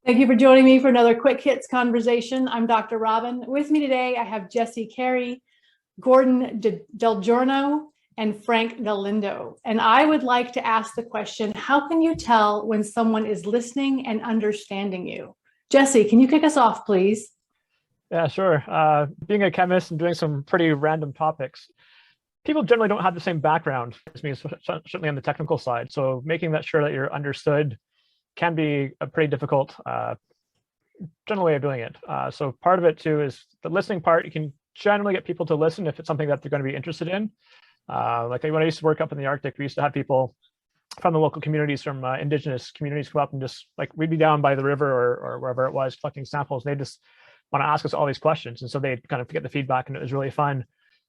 Thank you for joining me for another Quick Hits conversation. I'm Dr. Robyn. With me today, I have Jesse Carrie, Gordon DelGiorno, and Frank Galindo. And I would like to ask the question, how can you tell when someone is listening and understanding you? Jesse, can you kick us off, please? Yeah, sure. Being a chemist and doing some pretty random topics, people generally don't have the same background as me, certainly on the technical side. So making that sure that you're understood can be a pretty difficult general way of doing it. So part of it too is the listening part. You can generally get people to listen if it's something that they're going to be interested in. Like when I used to work up in the Arctic, we used to have people from the local communities, from indigenous communities, come up and just like we'd be down by the river or wherever it was collecting samples. And they just want to ask us all these questions, and so they kind of get the feedback, and it was really fun.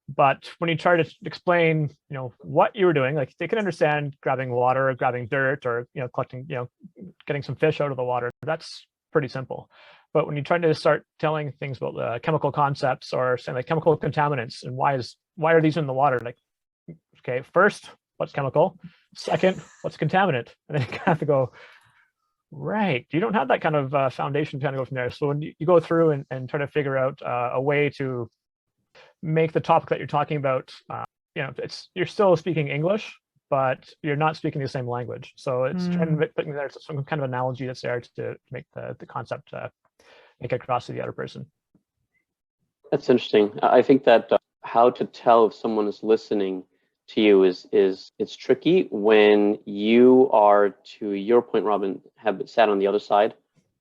But when you try to explain, what you were doing, like they can understand grabbing water, or grabbing dirt, or collecting, getting some fish out of the water. That's pretty simple. But when you try to start telling things about chemical concepts, or saying like chemical contaminants, and why are these in the water? Like, okay, first, what's chemical? Second, what's contaminant? And then you have to go, right. You don't have that kind of foundation to kind of go from there. So when you go through and try to figure out a way to make the topic that you're talking about, you're still speaking English, but you're not speaking the same language. So it's trying to put there some kind of analogy that's there to make the concept make it across to the other person. That's interesting. I think that how to tell if someone is listening to you is it's tricky when you are, to your point, Robyn, have sat on the other side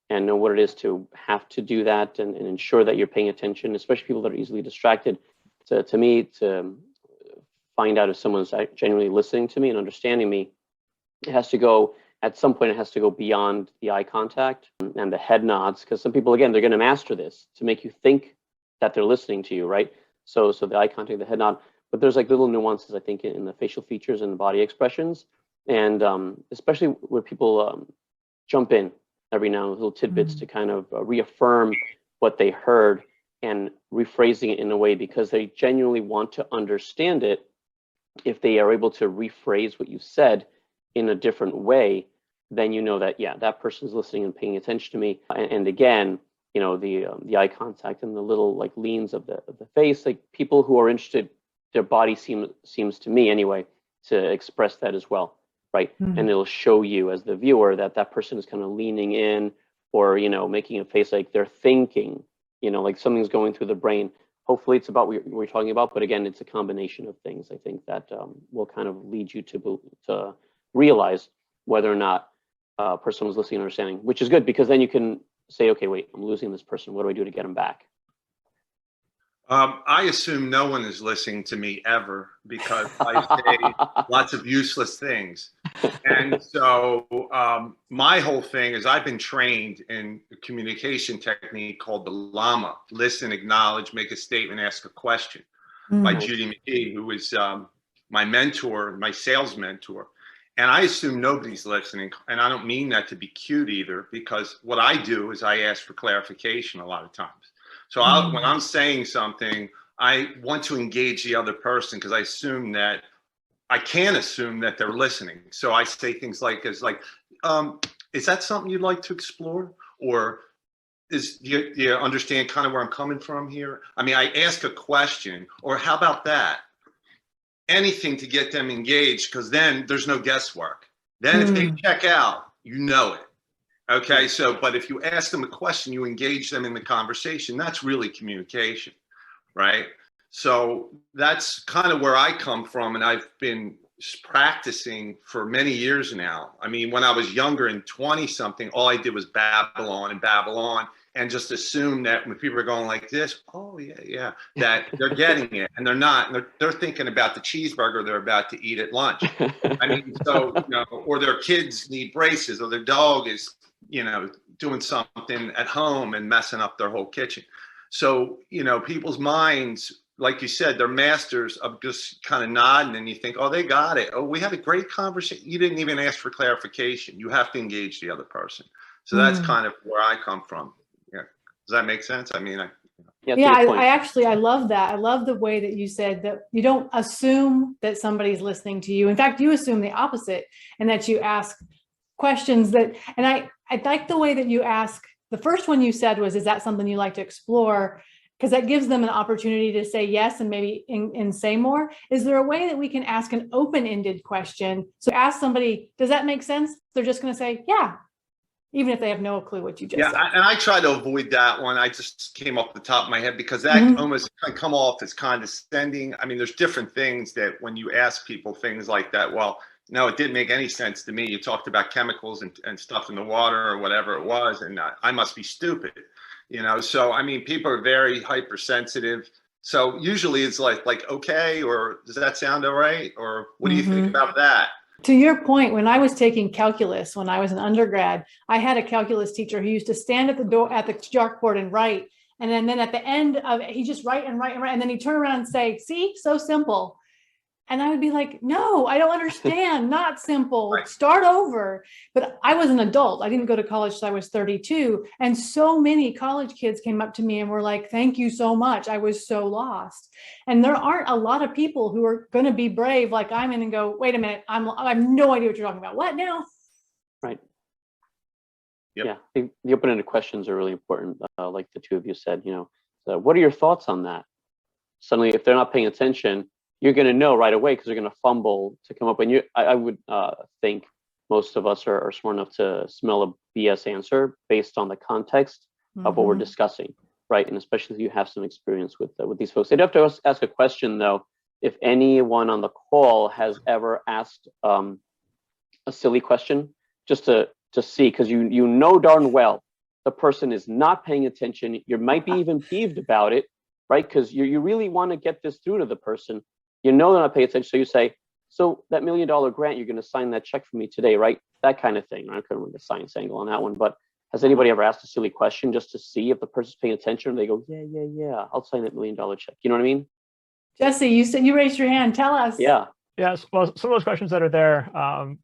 and know what it is to have to do that and ensure that you're paying attention, especially people that are easily distracted. To me, to find out if someone's genuinely listening to me and understanding me, it has to go, at some point, it has to go beyond the eye contact and the head nods, because some people, again, they're going to master this to make you think that they're listening to you, right? So the eye contact, the head nod, but there's like little nuances, I think, in the facial features and the body expressions, and especially where people jump in every now and then, little tidbits to kind of reaffirm what they heard and rephrasing it in a way because they genuinely want to understand it. If they are able to rephrase what you said in a different way, then you know that, yeah, that person's listening and paying attention to me. And again, the eye contact and the little like leans of the face, like people who are interested, their body seems to me anyway to express that as well, right? And it'll show you as the viewer that person is kind of leaning in, or making a face like they're thinking, like something's going through the brain. Hopefully it's about what we're talking about, but again, it's a combination of things. I think that will kind of lead you to realize whether or not a person was listening and understanding, which is good, because then you can say, okay, wait, I'm losing this person. What do I do to get them back? I assume no one is listening to me ever, because I say lots of useless things. And so my whole thing is I've been trained in a communication technique called the llama: listen, acknowledge, make a statement, ask a question, by Judy McGee, who was my mentor, my sales mentor. And I assume nobody's listening. And I don't mean that to be cute either, because what I do is I ask for clarification a lot of times. So when I'm saying something, I want to engage the other person, because I can assume that they're listening. So I say things like, is that something you'd like to explore? Or do you understand kind of where I'm coming from here? I mean, I ask a question, or how about that? Anything to get them engaged, because then there's no guesswork. Then if they check out, you know it. Okay, but if you ask them a question, you engage them in the conversation, that's really communication, right? So that's kind of where I come from, and I've been practicing for many years now. I mean, when I was younger and 20-something, all I did was babble on and just assume that when people are going like this, oh, yeah, that they're getting it, and they're not. And they're thinking about the cheeseburger they're about to eat at lunch. I mean, or their kids need braces, or their dog is doing something at home and messing up their whole kitchen. So, people's minds, like you said, they're masters of just kind of nodding, and you think, oh, they got it. Oh, we had a great conversation. You didn't even ask for clarification. You have to engage the other person. So that's kind of where I come from. Yeah. Does that make sense? I mean, I love that. I love the way that you said that you don't assume that somebody's listening to you. In fact, you assume the opposite, and that you ask questions that, and I I like the way that you ask. The first one you said was, is that something you like to explore? Because that gives them an opportunity to say yes and maybe and say more. Is there a way that we can ask an open-ended question? So ask somebody, does that make sense? They're just going to say, yeah, even if they have no clue what you just said. And I try to avoid that one. I just came off the top of my head because that almost can come off as condescending. I mean, there's different things that when you ask people things like that, well, no, it didn't make any sense to me. You talked about chemicals and stuff in the water or whatever it was, and I must be stupid. So I mean, people are very hypersensitive. So usually it's like, okay, or does that sound all right? Or what do you think about that? To your point, when I was taking calculus, when I was an undergrad, I had a calculus teacher who used to stand at the door at the chalkboard and write. And then at the end of it, he just write and write and write. And then he'd turn around and say, see, so simple. And I would be like, no, I don't understand. Not simple. Right. Start over. But I was an adult. I didn't go to college till I was 32. And so many college kids came up to me and were like, thank you so much. I was so lost. And there aren't a lot of people who are going to be brave like I'm in and go, wait a minute, I have no idea what you're talking about. What now? Right. Yep. Yeah, I think the open-ended questions are really important. Like the two of you said, so what are your thoughts on that? Suddenly, if they're not paying attention, you're going to know right away because they're going to fumble to come up. And I would think most of us are smart enough to smell a BS answer based on the context of what we're discussing, right? And especially if you have some experience with these folks. I'd have to ask a question though. If anyone on the call has ever asked a silly question, just to see, because you know darn well the person is not paying attention. You might be even peeved about it, right? Because you really want to get this through to the person. They're not paying attention. So you say, so that $1 million grant, you're going to sign that check for me today, right? That kind of thing. I couldn't remember the science angle on that one, but has anybody ever asked a silly question just to see if the person's paying attention? They go, yeah, I'll sign that $1 million check. You know what I mean? Jesse, you said you raised your hand. Tell us. Yeah. Yes. Well, some of those questions that are there,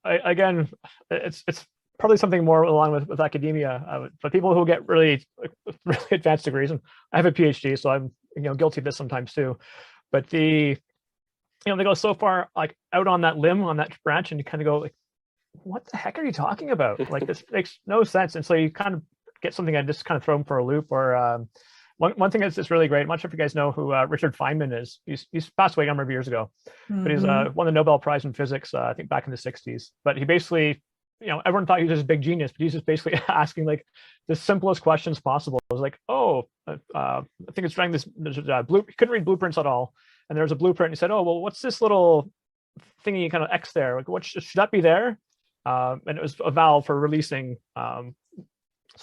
again, it's probably something more along with academia, but people who get really advanced degrees, and I have a PhD, so I'm guilty of this sometimes too. But they go so far like out on that limb, on that branch, and you kind of go like, what the heck are you talking about? Like, this makes no sense. And so you kind of get something and just kind of throw them for a loop. Or one thing that's really great, I'm not sure if you guys know who Richard Feynman is. He's passed away a number of years ago, but he's won the Nobel Prize in physics, I think back in the 60s. But he basically, everyone thought he was this big genius, but he's just basically asking like the simplest questions possible. It was like, I think it's trying this, he couldn't read blueprints at all. And there was a blueprint, and he said, oh, well, what's this little thingy kind of X there? Like, what should that be there? And it was a valve for releasing some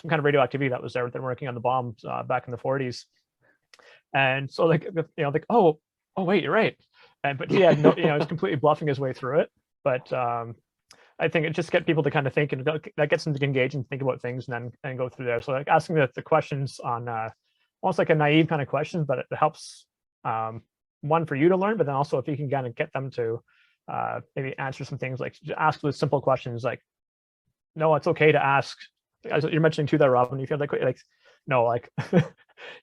kind of radioactivity that was there. They're working on the bombs back in the 40s. And so oh wait, you're right. But he had no, he was completely bluffing his way through it. But I think it just gets people to kind of think, and that gets them to engage and think about things and go through there. So like asking the questions on almost like a naive kind of question, but it helps one for you to learn, but then also if you can kind of get them to maybe answer some things, like ask those simple questions like, no, it's okay to ask. As you're mentioning too that, Robyn, you feel like no, like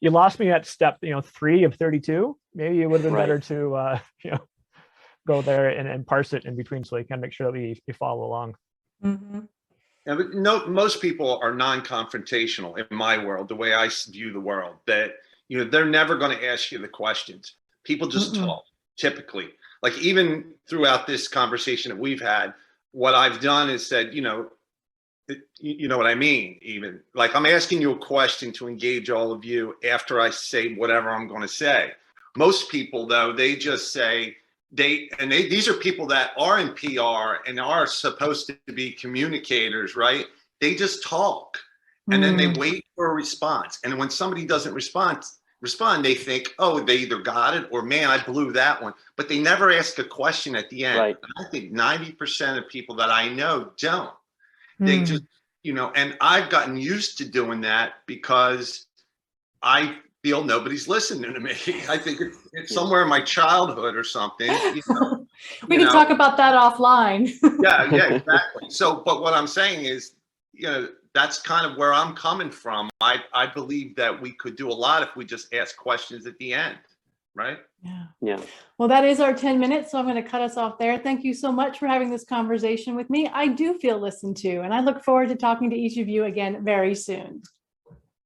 you lost me at step 3 of 32. Maybe it would have been better to go there and parse it in between, so you can make sure that we follow along. Yeah, but most people are non-confrontational in my world, the way I view the world, that they're never going to ask you the questions. People just talk, typically. Like, even throughout this conversation that we've had, what I've done is said, you know what I mean? Even like, I'm asking you a question to engage all of you after I say whatever I'm going to say. Most people, though, they just say, these are people that are in PR and are supposed to be communicators, right? They just talk, and then they wait for a response. And when somebody doesn't respond, they think, oh, they either got it or, man, I blew that one. But they never ask a question at the end. Right. I think 90% of people that I know don't. They just, and I've gotten used to doing that because I feel nobody's listening to me. I think it's somewhere in my childhood or something. We can talk about that offline. Yeah, exactly. So, but what I'm saying is, that's kind of where I'm coming from. I believe that we could do a lot if we just ask questions at the end. right? Yeah. Yeah. Well, that is our 10 minutes. So I'm going to cut us off there. Thank you so much for having this conversation with me. I do feel listened to, and I look forward to talking to each of you again very soon.